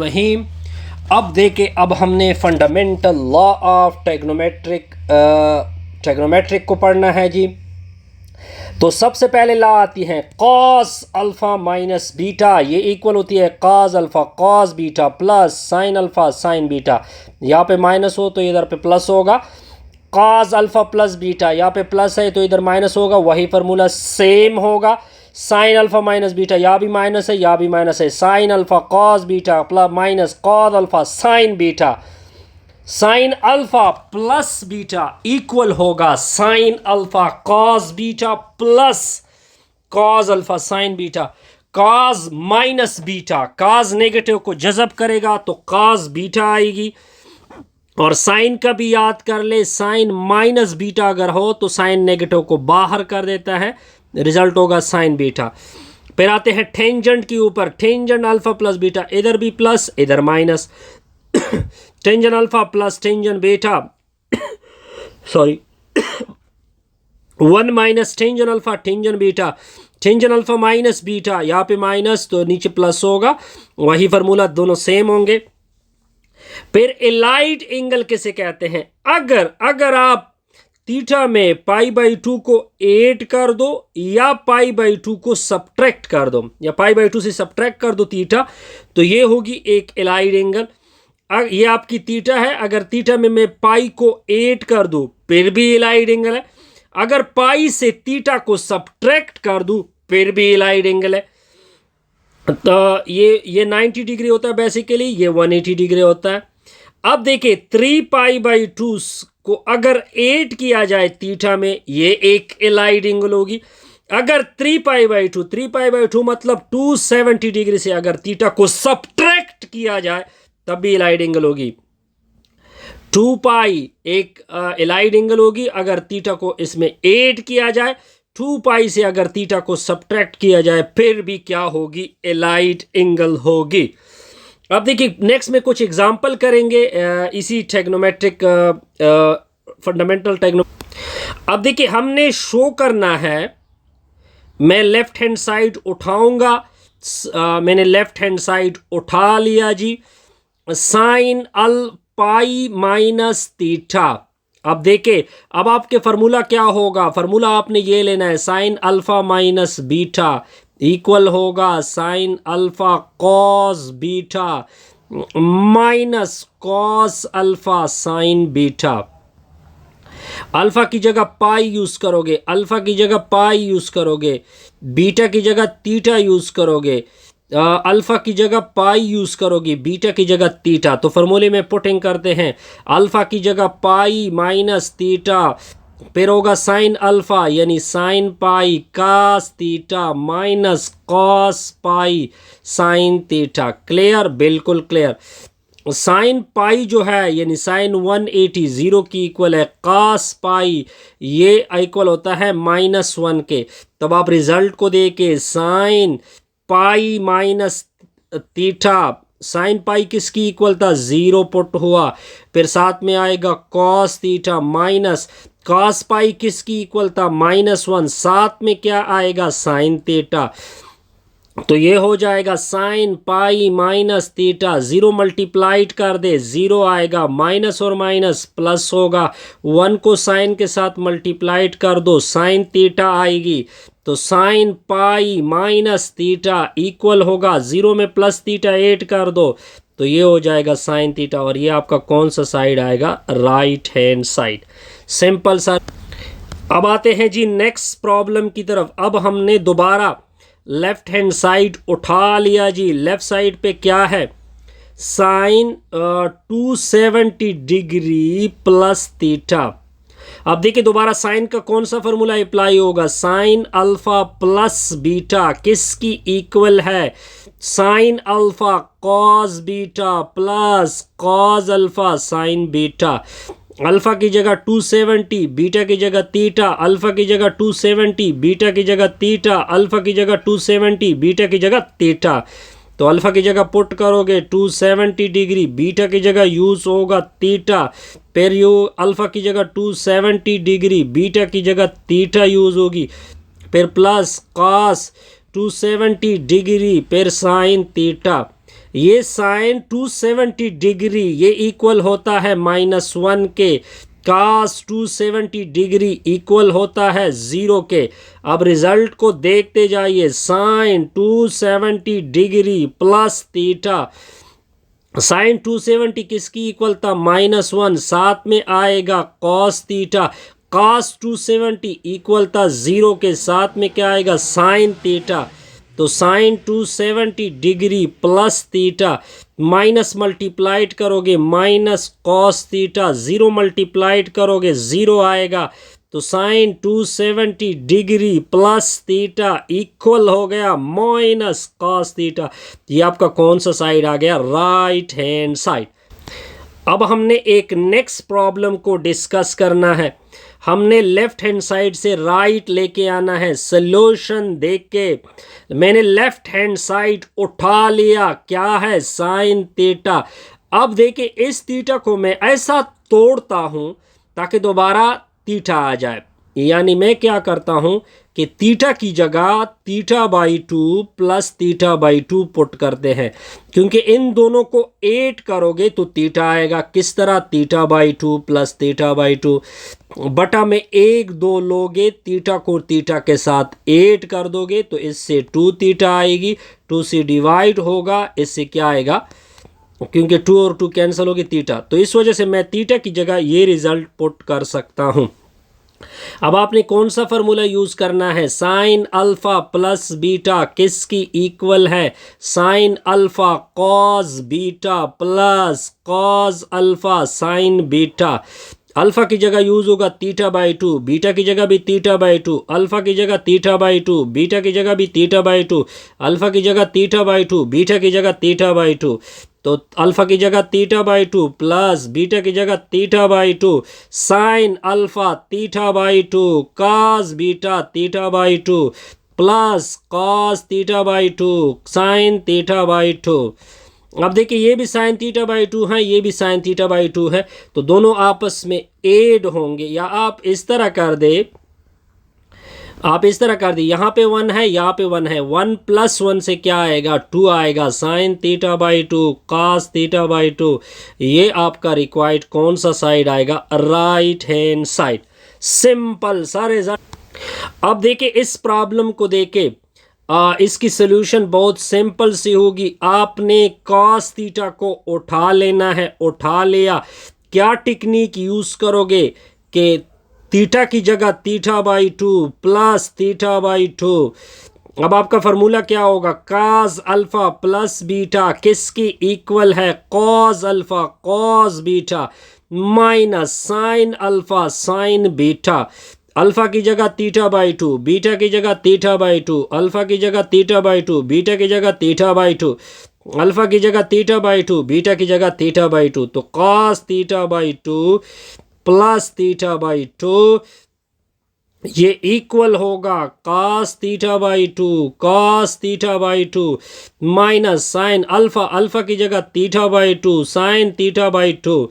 रहीम। अब देखें, अब हमने फंडामेंटल लॉ ऑफ ट्रिग्नोमेट्रिक को पढ़ना है जी। तो सबसे पहले लॉ आती है कॉस अल्फ़ा माइनस बीटा, ये इक्वल होती है cos alpha cos beta plus sine alpha sine beta. यहाँ पे माइनस हो तो इधर पे प्लस होगा। कॉस अल्फ़ा प्लस बीटा, यहाँ पे प्लस है तो इधर माइनस होगा, वही फार्मूला सेम होगा। साइन अल्फ़ा माइनस बीटा, यहाँ भी माइनस है यहाँ भी माइनस है। Sine alpha cos beta plus minus cos alpha sine beta. Sine alpha plus beta equal होगा sine alpha cos beta plus cos alpha sine beta. Cos minus beta, cos negative को जज़ब करेगा तो cos beta आएगी। और sign का भी याद कर ले, साइन माइनस बीटा अगर हो तो साइन नेगेटिव को बाहर कर देता है, रिजल्ट होगा साइन बीटा। फिर आते हैं टेंजेंट के ऊपर। टेंजेंट अल्फा प्लस बीटा, इधर भी प्लस इधर minus. Tangent alpha plus tangent beta sorry 1 minus tangent alpha tangent beta. Tangent alpha minus beta, यहाँ पे माइनस तो नीचे प्लस होगा, वही फार्मूला दोनों सेम होंगे। फिर एलाइड एंगल किसे कहते हैं? अगर आप थीटा में पाई बाई 2 को 8 कर दो या पाई बाई 2 को सब्ट्रैक्ट कर दो या पाई बाई 2 से सब्ट्रैक्ट कर दो थीटा, तो ये होगी एक एलाइड एंगल। ये आपकी थीटा है, अगर थीटा में मैं पाई को 8 कर दूं फिर भी एलाइड एंगल है। अगर पाई से थीटा को सब्ट्रैक्ट कर दूं फिर भी एलाइड एंगल है। तो ये 90 डिग्री होता है बेसिकली, ये 180 डिग्री होता है। अब देखिए 3 पाई बाई 2 को अगर 8 किया जाए थीटा में, ये एक एलाइड एंगल होगी। अगर 3 पाई बाई 2 मतलब 270 डिग्री से अगर थीटा को सब्ट्रैक्ट किया जाए तब भी एलाइड एंगल होगी। 2 पाई एक एलाइड एंगल होगी अगर थीटा को इसमें 8 किया जाए। 2 पाई से अगर थीटा को सब्ट्रैक्ट किया जाए फिर भी क्या होगी? एलाइड एंगल होगी। अब देखिए नेक्स्ट में कुछ एग्जांपल करेंगे इसी ट्रिग्नोमेट्रिक फंडामेंटल ट्रिग्नो। अब देखिए हमने शो करना है, मैं लेफ्ट हैंड साइड उठाऊंगा। मैंने लेफ्ट हैंड साइड उठा लिया जी। साइन अल पाई माइनस थीटा। अब देखे, अब आपके फार्मूला क्या होगा? फार्मूला आपने ये लेना है, sine alpha minus beta equal होगा sine alpha cos beta minus cos alpha sine beta. Alpha की जगह पाई यूज करोगे, अल्फा की जगह पाई यूज करोगे, बीटा की जगह थीटा यूज करोगे, अल्फा की जगह पाई यूज करोगे, बीटा की जगह थीटा। तो फार्मूले में पुटिंग करते हैं, अल्फा की जगह पाई माइनस थीटा, फिर होगा साइन अल्फा यानी sine pi cos theta minus cos pi sine theta. Clear? बिल्कुल क्लियर। साइन पाई जो है यानी साइन 180 जीरो की इक्वल है, कास पाई ये इक्वल होता है -1 के। तब आप रिजल्ट को देके sine pi minus theta, sine pi किसकी इक्वल था? 0 पुट हुआ। फिर साथ में आएगा कॉस थीटा माइनस कॉस पाई किसकी इक्वल था? -1। साथ में क्या आएगा? Sine theta. तो ये हो जाएगा sine pi minus theta. 0 multiplied कर दे, 0 आएगा, माइनस और माइनस प्लस होगा। 1 को साइन के साथ मल्टीप्लाइड कर दो, साइन थीटा आएगी। तो sine pi minus theta equal होगा 0 में प्लस थीटा 8 कर दो, तो ये हो जाएगा साइन थीटा। और ये आपका कौन सा साइड आएगा? Right hand side. सिंपल सा। अब आते हैं जी नेक्स्ट प्रॉब्लम की तरफ। अब हमने दोबारा लेफ्ट हैंड साइड उठा लिया जी। लेफ्ट साइड पे क्या है? Sine 270 degree plus theta. अब देखिए दोबारा साइन का कौन सा फॉर्मूला अप्लाई होगा? साइन अल्फा प्लस बीटा किसकी इक्वल है? Sine alpha cos beta plus cos alpha sine beta. Alpha की जगह 270, बीटा की जगह थीटा, अल्फा की जगह 270, बीटा की जगह थीटा, अल्फा की जगह 270, बीटा की जगह थीटा। तो अल्फा की जगह पुट करोगे 270 डिग्री, बीटा की जगह यूज होगा थीटा, फिर यू अल्फा की जगह 270 डिग्री, बीटा की जगह थीटा यूज होगी, फिर प्लस कॉस 270 डिग्री, फिर साइन थीटा। ये साइन 270 डिग्री ये इक्वल होता है -1 के, कास 270 डिग्री इक्वल होता है 0 के। अब रिजल्ट को देखते जाइए, sine 270 degree plus theta, sine 270 किसकी इक्वल था, -1, साथ में आएगा कॉस थीटा, कॉस 270 इक्वल था 0 के, साथ में क्या आएगा, साइन थीटा। तो sine 270 degree plus theta, minus multiplied करोगे माइनस कॉस थीटा, 0 मल्टीप्लाइड करोगे 0 आएगा। तो sine 270 degree plus theta equal हो गया माइनस कॉस थीटा। ये आपका कौन सा साइड आ गया, राइट हैंड साइड। अब हमने एक नेक्स्ट प्रॉब्लम को डिस्कस करना है। हमने लेफ्ट हैंड साइड से राइट लेके आना है। सॉल्यूशन देख के मैंने लेफ्ट हैंड साइड उठा लिया, क्या है, साइन थीटा। अब देखिए इस थीटा को मैं ऐसा तोड़ता हूं ताकि दोबारा थीटा आ जाए, यानी मैं क्या करता हूं कि थीटा की जगह θ/2 प्लस θ/2 पुट करते हैं, क्योंकि इन दोनों को 8 करोगे तो थीटा आएगा। किस तरह, θ/2 प्लस θ/2 बटा में 1 2 लोगे, थीटा को थीटा के साथ 8 कर दोगे तो इससे 2 थीटा आएगी, 2 से डिवाइड होगा, इससे क्या आएगा, क्योंकि 2 और 2 कैंसिल होगी, थीटा। तो इस वजह से मैं थीटा की जगह ये रिजल्ट पुट कर सकता हूं। अब आपने कौन सा फार्मूला यूज करना है, साइन अल्फा प्लस बीटा किसकी इक्वल है, sine alpha cos beta plus cos alpha sine beta. Alpha की जगह यूज होगा θ/2, बीटा की जगह भी θ/2, अल्फा की जगह θ/2, बीटा की जगह भी θ/2, अल्फा की जगह θ/2, बीटा की जगह θ/2। तो अल्फा की जगह θ/2 प्लस बीटा की जगह θ/2, sine alpha θ/2 cos beta θ/2 plus cos θ/2 sine θ/2। अब देखिए ये भी साइन θ/2 है, ये भी साइन θ/2 है, तो दोनों आपस में ऐड होंगे। या आप इस तरह कर दे, यहाँ पे 1 है, यहाँ पे 1 है, 1 + 1 से क्या आएगा, 2 आएगा, साइन θ/2 कॉस θ/2। ये आपका रिक्वायर्ड कौन सा साइड आएगा, राइट हैंड साइड। सिंपल सारे। अब देखिए इस प्रॉब्लम को देखे, इसकी सोल्यूशन बहुत सिंपल सी होगी। आपने कॉस थीटा को उठा लेना है, उठा लिया, क्या टेक्निक यूज करोगे कि थीटा की जगह θ/2 प्लस θ/2। अब आपका फार्मूला क्या होगा, कॉस अल्फा प्लस बीटा किसकी इक्वल है, cos alpha cos beta minus sine alpha sine beta. Alpha की जगह θ/2, बीटा की जगह θ/2, अल्फा की जगह θ/2, बीटा की जगह θ/2, अल्फा की जगह θ/2, बीटा की जगह θ/2। तो cos θ/2 प्लस θ/2 ये इक्वल होगा cos θ/2 minus sine alpha, alpha की जगह θ/2 साइन θ/2।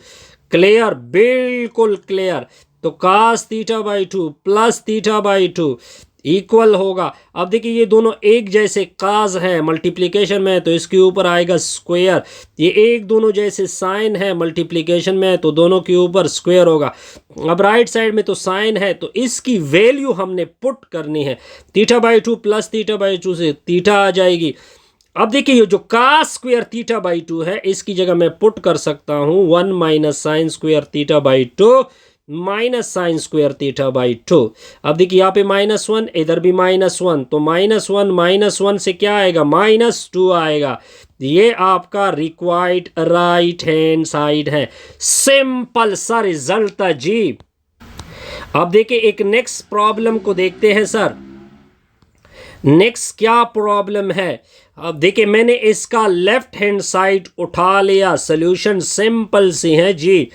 क्लियर, बिल्कुल क्लियर। तो cos θ/2 प्लस θ/2 इक्वल होगा। अब देखिए ये दोनों एक जैसे काज है, मल्टीप्लिकेशन में है तो इसके ऊपर आएगा स्क्वायर। ये एक दोनों जैसे साइन है, मल्टीप्लिकेशन में है तो दोनों के ऊपर स्क्वायर होगा। अब राइट साइड में तो साइन है तो इसकी वैल्यू हमने पुट करनी है। θ/2 प्लस θ/2 से थीटा आ जाएगी। अब देखिए ये जो कास स्क्वायर θ/2 है इसकी जगह मैं पुट कर सकता हूँ 1 minus sine square θ/2 minus sine square θ/2। अब देखिए यहाँ पे -1, इधर भी -1, तो -1 से क्या आएगा, -2 आएगा। ये आपका रिक्वायर्ड राइट हैंड साइड है। सिंपल सा रिजल्ट है जी। अब देखिए एक नेक्स्ट प्रॉब्लम को देखते हैं सर। नेक्स्ट क्या प्रॉब्लम है, अब देखिए मैंने इसका लेफ्ट हैंड साइड उठा लिया। सोल्यूशन सिंपल सी है जी।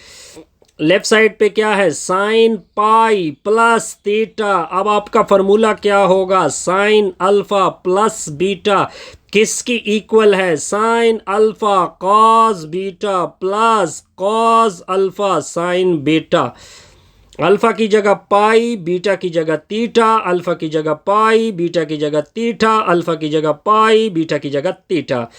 लेफ्ट साइड पे क्या है, साइन पाई प्लस थीटा। अब आपका फॉर्मूला क्या होगा, साइन अल्फा प्लस बीटा किसकी इक्वल है, sine alpha cos beta plus cos alpha sine beta. Alpha की जगह पाई, बीटा की जगह थीटा, अल्फा की जगह पाई, बीटा की जगह थीटा, अल्फा की जगह पाई, बीटा की जगह थीटा।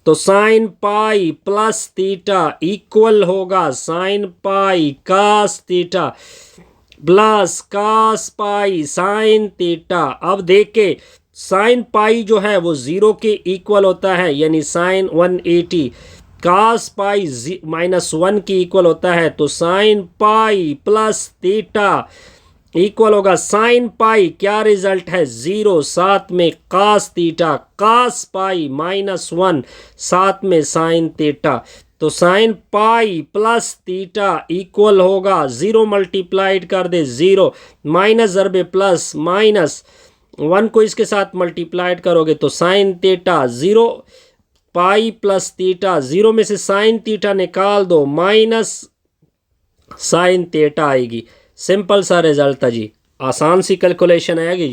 तो sine pi plus theta equal होगा sine pi cos theta plus cos pi sine theta. अब देखे साइन पाई जो है वो 0 के इक्वल होता है, यानी साइन 180, कास पाई -1 की इक्वल होता है, तो sine pi plus theta equal होगा साइन पाई, क्या रिजल्ट है 0, साथ में कास थीटा, कास पाई -1, साथ में साइन थीटा। तो sine pi plus theta equal होगा 0 मल्टीप्लाइड कर दे 0, माइनस ज़रबे प्लस, माइनस 1 को इसके साथ मल्टीप्लाइड करोगे तो साइन थीटा 0, पाई प्लस थीटा 0 में से साइन थीटा निकाल दो, माइनस साइन थीटा आएगी। सिंपल सा रिजल्ट था जी, आसान सी कैलकुलेशन आएगी।